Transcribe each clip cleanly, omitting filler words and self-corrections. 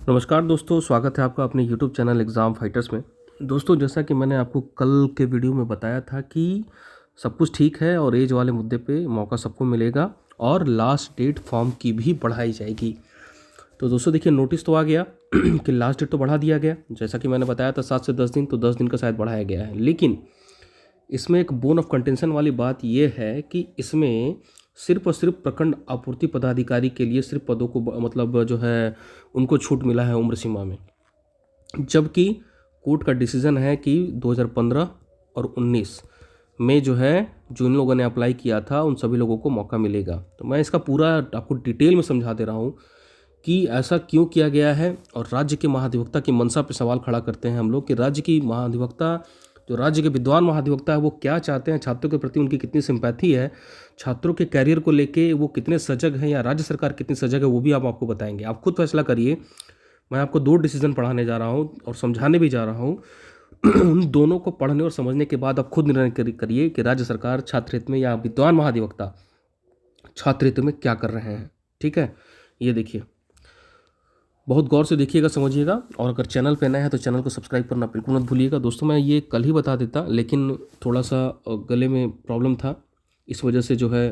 नमस्कार दोस्तों, स्वागत है आपका अपने यूट्यूब चैनल एग्ज़ाम फाइटर्स में। दोस्तों, जैसा कि मैंने आपको कल के वीडियो में बताया था कि सब कुछ ठीक है और एज वाले मुद्दे पे मौका सबको मिलेगा और लास्ट डेट फॉर्म की भी बढ़ाई जाएगी। तो दोस्तों देखिए, नोटिस तो आ गया कि लास्ट डेट तो बढ़ा दिया गया। जैसा कि मैंने बताया था 7 से 10 दिन, तो 10 दिन का शायद बढ़ाया गया है। लेकिन इसमें एक बोन ऑफ कंटेंशन वाली बात यह है कि इसमें सिर्फ और सिर्फ प्रखंड आपूर्ति पदाधिकारी के लिए सिर्फ पदों को मतलब जो है उनको छूट मिला है उम्र सीमा में। जबकि कोर्ट का डिसीजन है कि 2015 और 19 में जो है जिन लोगों ने अप्लाई किया था उन सभी लोगों को मौका मिलेगा। तो मैं इसका पूरा आपको डिटेल में समझा दे रहा हूँ कि ऐसा क्यों किया गया है। और राज्य के महाधिवक्ता की मंशा पे सवाल खड़ा करते हैं हम लोग कि राज्य की महाधिवक्ता, जो राज्य के विद्वान महाधिवक्ता है, वो क्या चाहते हैं, छात्रों के प्रति उनकी कितनी सिंपैथी है, छात्रों के कैरियर को लेके वो कितने सजग हैं या राज्य सरकार कितनी सजग है, वो भी आपको बताएंगे। आप खुद फैसला करिए। मैं आपको 2 डिसीजन पढ़ाने जा रहा हूँ और समझाने भी जा रहा हूँ। उन दोनों को पढ़ने और समझने के बाद आप खुद निर्णय करिए कि राज्य सरकार छात्र हित में या विद्वान महाधिवक्ता छात्र हित में क्या कर रहे हैं। ठीक है, ये देखिए, बहुत गौर से देखिएगा, समझिएगा। और अगर चैनल पे नए हैं तो चैनल को सब्सक्राइब करना बिल्कुल मत भूलिएगा। दोस्तों, मैं ये कल ही बता देता, लेकिन थोड़ा सा गले में प्रॉब्लम था, इस वजह से जो है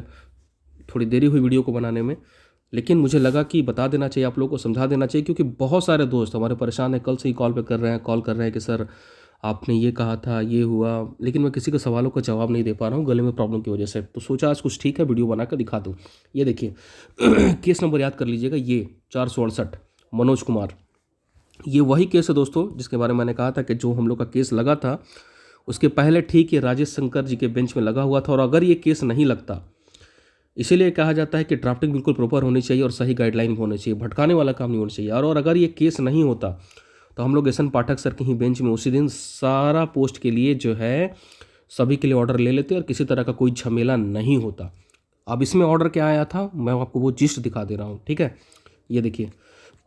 थोड़ी देरी हुई वीडियो को बनाने में। लेकिन मुझे लगा कि बता देना चाहिए, आप लोगों को समझा देना चाहिए, क्योंकि बहुत सारे दोस्त हमारे परेशान हैं, कल से ही कॉल कर रहे हैं कि सर आपने ये कहा था, ये हुआ, लेकिन मैं किसी के सवालों का जवाब नहीं दे पा रहा हूँ गले में प्रॉब्लम की वजह से। तो सोचा आज कुछ ठीक है, वीडियो बना कर दिखा दूँ। ये देखिए केस नंबर याद कर लीजिएगा, ये 468 मनोज कुमार। ये वही केस है दोस्तों जिसके बारे में मैंने कहा था कि जो हम लोग का केस लगा था उसके पहले ठीक ये राजेश शंकर जी के बेंच में लगा हुआ था। और अगर ये केस नहीं लगता, इसीलिए कहा जाता है कि ड्राफ्टिंग बिल्कुल प्रॉपर होनी चाहिए और सही गाइडलाइन होनी चाहिए, भटकाने वाला काम नहीं होना चाहिए। और अगर ये केस नहीं होता तो हम लोग एस.एन. पाठक सर के ही बेंच में उसी दिन सारा पोस्ट के लिए जो है सभी के लिए ऑर्डर ले लेते और किसी तरह का कोई झमेला नहीं होता। अब इसमें ऑर्डर क्या आया था, मैं आपको वो जिस्ट दिखा दे रहा हूँ। ठीक है, ये देखिए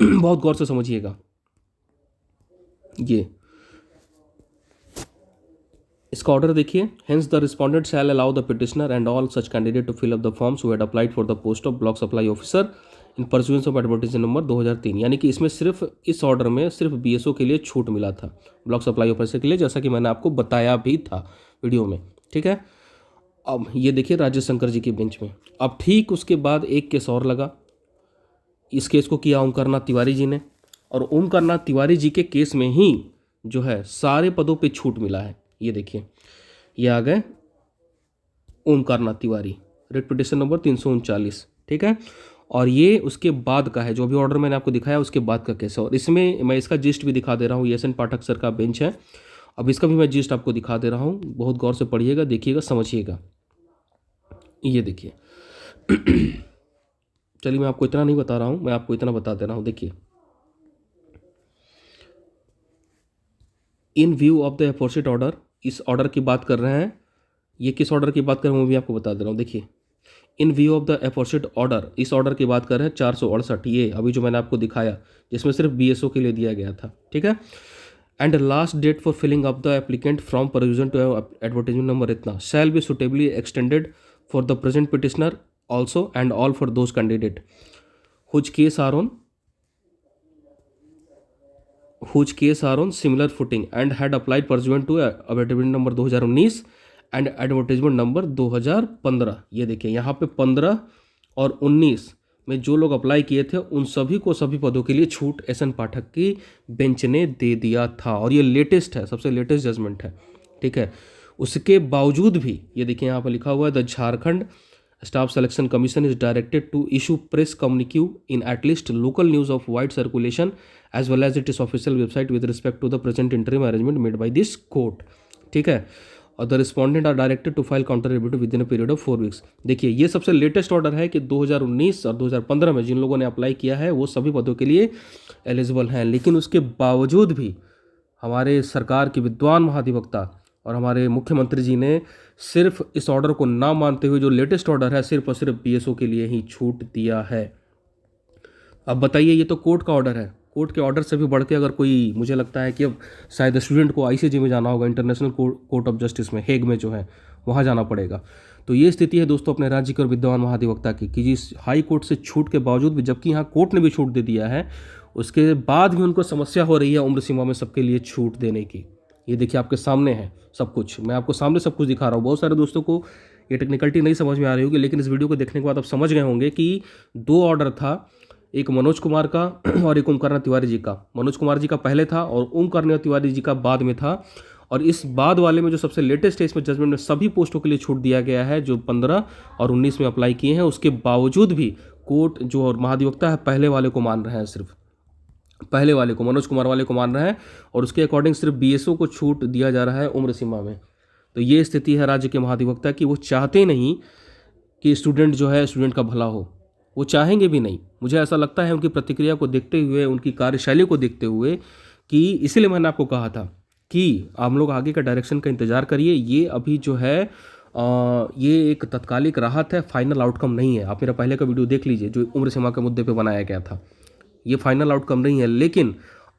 बहुत गौर से समझिएगा। ये इसका ऑर्डर देखिए, hence the respondent shall allow the petitioner and all such candidate to fill up the forms who had applied for the post of block supply officer in pursuance of advertisement number 2003। यानी कि इसमें सिर्फ इस order में सिर्फ BSO के लिए छूट मिला था, ब्लॉक सप्लाई ऑफिसर के लिए, जैसा कि मैंने आपको बताया भी था वीडियो में। ठीक है, अब ये देखिए राजेश शंकर जी के बेंच में। अब ठीक उसके बाद एक केस और लगा। इस केस को किया ओमकारनाथ तिवारी जी ने, और ओमकारनाथ तिवारी जी के केस में ही जो है सारे पदों पे छूट मिला है। ये देखिए, ये आ गए Omkarnath Tiwari, writ petition number 339। ठीक है, और ये उसके बाद का है, जो भी ऑर्डर मैंने आपको दिखाया उसके बाद का केस है। और इसमें मैं इसका जिस्ट भी दिखा दे रहा हूँ, एस.एन. पाठक सर का बेंच है। अब इसका भी मैं जिस्ट आपको दिखा दे रहा हूँ, बहुत गौर से पढ़िएगा, देखिएगा, समझिएगा। ये देखिए चलिए, मैं आपको इतना नहीं बता रहा हूँ, मैं आपको इतना बता दे रहा हूँ। देखिए, in view of the aforesaid order, इस ऑर्डर की बात कर रहे हैं। ये किस ऑर्डर की बात कर रहे हैं वो भी आपको बता दे रहा हूँ। देखिए, in view of the aforesaid order, इस ऑर्डर की बात कर रहे हैं 468, ये अभी जो मैंने आपको दिखाया, जिसमें सिर्फ बीएसओ के लिए दिया गया था। ठीक है, and last date for filling up the applicant from provision to advertisement number इतना shall be suitably extended for the present petitioner also and all for those candidate whose case are on similar footing and had applied pursuant to advertisement number 2019 and advertisement number 2015। ये देखिए, यहाँ पे 15 और 19 में जो लोग apply किए थे उन सभी को सभी पदों के लिए छूट एस.एन. पाठक की बेंच ने दे दिया था। और ये लेटेस्ट है, सबसे लेटेस्ट जजमेंट है। ठीक है, उसके बावजूद भी ये देखिए, यहाँ पर लिखा हुआ है the Jharkhand staff selection commission is directed to issue press communique in at least local news of wide circulation as well as it is official website with respect to the present interim arrangement made by this court. ठीक है, और the respondent are directed to file counter review within a period of 4 weeks. देखिए, ये सबसे latest order है कि 2019 और 2015 में जिन लोगों ने अप्लाई किया है वो सभी पदों के लिए एलिजिबल हैं। लेकिन उसके बावजूद भी हमारे सरकार के विद्वान महाधिवक्ता और हमारे मुख्यमंत्री जी ने सिर्फ इस ऑर्डर को ना मानते हुए, जो लेटेस्ट ऑर्डर है, सिर्फ और सिर्फ बीएसओ के लिए ही छूट दिया है। अब बताइए, ये तो कोर्ट का ऑर्डर है। कोर्ट के ऑर्डर से भी बढ़ के अगर कोई, मुझे लगता है कि अब शायद स्टूडेंट को आईसीजे में जाना होगा, इंटरनेशनल कोर्ट ऑफ जस्टिस में, हेग में जो है, वहाँ जाना पड़ेगा। तो ये स्थिति है दोस्तों अपने राज्य के और विद्वान महाधिवक्ता की, कि जिस हाई कोर्ट से छूट के बावजूद भी, जबकि यहाँ कोर्ट ने भी छूट दे दिया है, उसके बाद भी उनको समस्या हो रही है उम्र सीमा में सबके लिए छूट देने की। ये देखिए आपके सामने है सब कुछ, मैं आपको सामने सब कुछ दिखा रहा हूँ। बहुत सारे दोस्तों को ये टेक्निकलिटी नहीं समझ में आ रही होगी, लेकिन इस वीडियो को देखने के बाद आप समझ गए होंगे कि 2 ऑर्डर था, एक मनोज कुमार का और एक ओमकार तिवारी जी का। मनोज कुमार जी का पहले था और ओमकार तिवारी जी का बाद में था। और इस बाद वाले में जो सबसे लेटेस्ट है, इसमें जजमेंट में सभी पोस्टों के लिए छूट दिया गया है जो 15 और 19 में अप्लाई किए हैं। उसके बावजूद भी कोर्ट जो महाधिवक्ता है पहले वाले को मान रहे हैं, सिर्फ पहले वाले को, मनोज कुमार वाले को मान रहा है, और उसके अकॉर्डिंग सिर्फ बीएसओ को छूट दिया जा रहा है उम्र सीमा में। तो ये स्थिति है राज्य के महाधिवक्ता की। वो चाहते नहीं कि स्टूडेंट जो है स्टूडेंट का भला हो, वो चाहेंगे भी नहीं। मुझे ऐसा लगता है उनकी प्रतिक्रिया को देखते हुए, उनकी कार्यशैली को देखते हुए, कि इसीलिए मैंने आपको कहा था कि आप लोग आगे का डायरेक्शन का इंतजार करिए। ये अभी जो है ये एक तत्कालिक राहत है, फाइनल आउटकम नहीं है। आप मेरा पहले का वीडियो देख लीजिए जो उम्र सीमा के मुद्दे पे बनाया गया था। ये फाइनल आउटकम नहीं है, लेकिन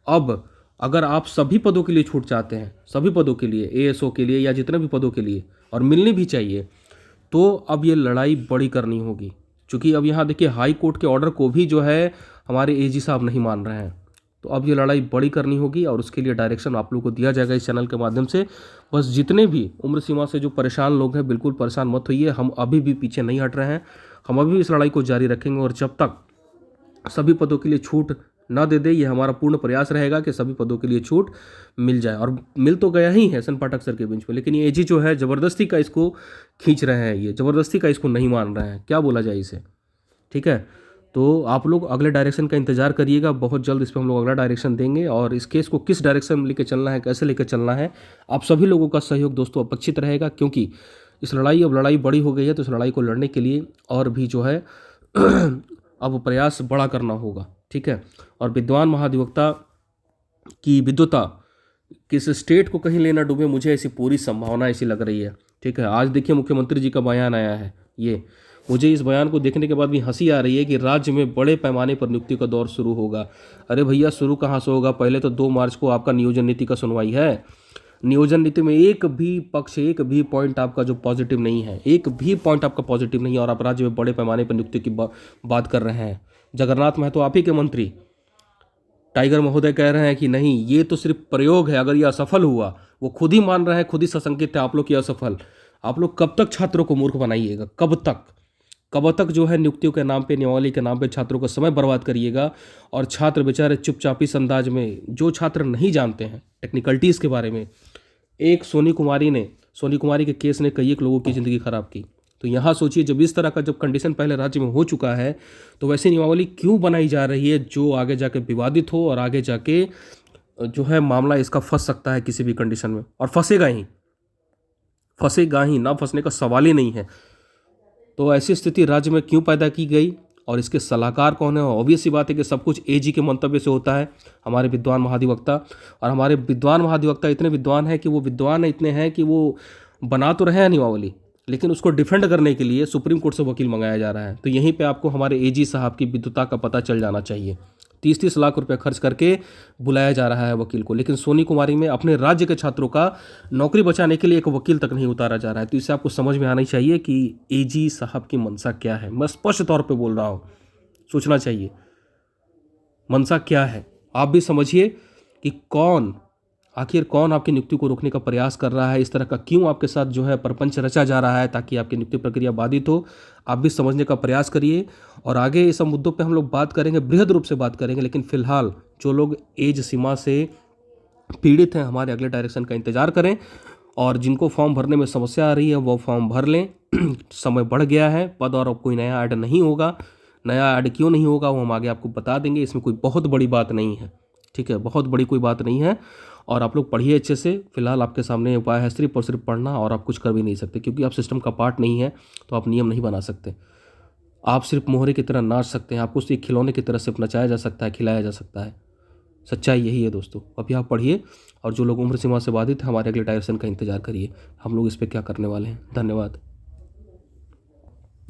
अब अगर आप सभी पदों के लिए छूट चाहते हैं, सभी पदों के लिए, एएसओ के लिए या जितने भी पदों के लिए, और मिलनी भी चाहिए, तो अब ये लड़ाई बड़ी करनी होगी। क्योंकि अब यहाँ देखिए हाई कोर्ट के ऑर्डर को भी जो है हमारे एजी साहब नहीं मान रहे हैं। तो अब ये लड़ाई बड़ी करनी होगी और उसके लिए डायरेक्शन आप लोगों को दिया जाएगा इस चैनल के माध्यम से। बस जितने भी उम्र सीमा से जो परेशान लोग हैं, बिल्कुल परेशान मत होइए। हम अभी भी पीछे नहीं हट रहे हैं, हम अभी भी इस लड़ाई को जारी रखेंगे। और जब तक सभी पदों के लिए छूट ना दे ये हमारा पूर्ण प्रयास रहेगा कि सभी पदों के लिए छूट मिल जाए। और मिल तो गया ही है सन पाठक सर के बेंच पे, लेकिन ये एजी जो है ज़बरदस्ती का इसको खींच रहे हैं, ये ज़बरदस्ती का इसको नहीं मान रहे हैं। क्या बोला जाए इसे, ठीक है। तो आप लोग अगले डायरेक्शन का इंतजार करिएगा, बहुत जल्द इस पर हम लोग अगला डायरेक्शन देंगे। और इस केस को किस डायरेक्शन में लेकर चलना है, कैसे लेकर चलना है, आप सभी लोगों का सहयोग दोस्तों अपेक्षित रहेगा। क्योंकि इस अब लड़ाई बड़ी हो गई है, तो इस लड़ाई को लड़ने के लिए और भी जो है अब प्रयास बड़ा करना होगा, ठीक है। और विद्वान महाधिवक्ता की विद्वता किस स्टेट को कहीं लेना डूबे, मुझे ऐसी पूरी संभावना ऐसी लग रही है, ठीक है। आज देखिए मुख्यमंत्री जी का बयान आया है, ये मुझे इस बयान को देखने के बाद भी हंसी आ रही है कि राज्य में बड़े पैमाने पर नियुक्ति का दौर शुरू होगा। अरे भैया शुरू कहाँ से होगा, पहले तो 2 मार्च को आपका नियोजन नीति का सुनवाई है। नियोजन नीति में एक भी पक्ष, एक भी पॉइंट आपका जो पॉजिटिव नहीं है, एक भी पॉइंट आपका पॉजिटिव नहीं है, और आप राज्य में बड़े पैमाने पर नियुक्ति की बात कर रहे हैं। जगन्नाथ महतो आप ही के मंत्री टाइगर महोदय कह रहे हैं कि नहीं, ये तो सिर्फ प्रयोग है, अगर ये असफल हुआ, वो खुद ही मान रहे हैं, खुद ही सशंकित थे आप लोग की असफल। आप लोग कब तक छात्रों को मूर्ख बनाइएगा, कब तक जो है नियुक्तियों के नाम पे, नियमावली के नाम पे छात्रों का समय बर्बाद करिएगा। और छात्र बेचारे चुपचाप इस अंदाज में, जो छात्र नहीं जानते हैं टेक्निकलिटीज़ के बारे में, एक सोनी कुमारी के केस ने कई एक लोगों की ज़िंदगी ख़राब की। तो यहाँ सोचिए, जब इस तरह का जब कंडीशन पहले राज्य में हो चुका है, तो वैसी नियमावली क्यों बनाई जा रही है जो आगे जाके विवादित हो, और आगे जाके जो है मामला इसका फंस सकता है किसी भी कंडीशन में, और फंसेगा ही, ना फंसने का सवाल ही नहीं है। तो ऐसी स्थिति राज्य में क्यों पैदा की गई, और इसके सलाहकार कौन है? ऑब्वियस सी बात है कि सब कुछ एजी के मंतव्य से होता है, हमारे विद्वान महाधिवक्ता। और हमारे विद्वान महाधिवक्ता इतने विद्वान हैं कि वो बना तो रहे हैं नियमावली, लेकिन उसको डिफेंड करने के लिए सुप्रीम कोर्ट से वकील मंगाया जा रहा है। तो यहीं पे आपको हमारे एजी साहब की विद्वता का पता चल जाना चाहिए। 30-30 लाख रुपए खर्च करके बुलाया जा रहा है वकील को, लेकिन सोनी कुमारी में अपने राज्य के छात्रों का नौकरी बचाने के लिए एक वकील तक नहीं उतारा जा रहा है। तो इससे आपको समझ में आना चाहिए कि एजी साहब की मंशा क्या है। मैं स्पष्ट तौर पे बोल रहा हूँ, सोचना चाहिए मंशा क्या है। आप भी समझिए कि आखिर कौन आपकी नियुक्ति को रोकने का प्रयास कर रहा है, इस तरह का क्यों आपके साथ जो है प्रपंच रचा जा रहा है ताकि आपकी नियुक्ति प्रक्रिया बाधित हो। आप भी समझने का प्रयास करिए, और आगे इस मुद्दों पे हम लोग बात करेंगे, बृहद रूप से बात करेंगे। लेकिन फिलहाल जो लोग एज सीमा से पीड़ित हैं, हमारे अगले डायरेक्शन का इंतजार करें, और जिनको फॉर्म भरने में समस्या आ रही है वो फॉर्म भर लें। समय बढ़ गया है, पद और अब कोई नया ऐड नहीं होगा। नया ऐड क्यों नहीं होगा वो हम आगे आपको बता देंगे, इसमें कोई बहुत बड़ी बात नहीं है, ठीक है, बहुत बड़ी कोई बात नहीं है। और आप लोग पढ़िए अच्छे से। फिलहाल आपके सामने उपाय है सिर्फ और सिर्फ पढ़ना, और आप कुछ कर भी नहीं सकते, क्योंकि आप सिस्टम का पार्ट नहीं है, तो आप नियम नहीं बना सकते। आप सिर्फ मोहरे की तरह नाच सकते हैं, आपको सिर्फ खिलौने की तरह सिर्फ नचाया जा सकता है, खिलाया जा सकता है। सच्चाई यही है दोस्तों। अभी आप पढ़िए, और जो लोग उम्र सीमा से बाधित हैं, हमारे अगले डायरेक्शन का इंतजार करिए, हम लोग इस पर क्या करने वाले हैं। धन्यवाद।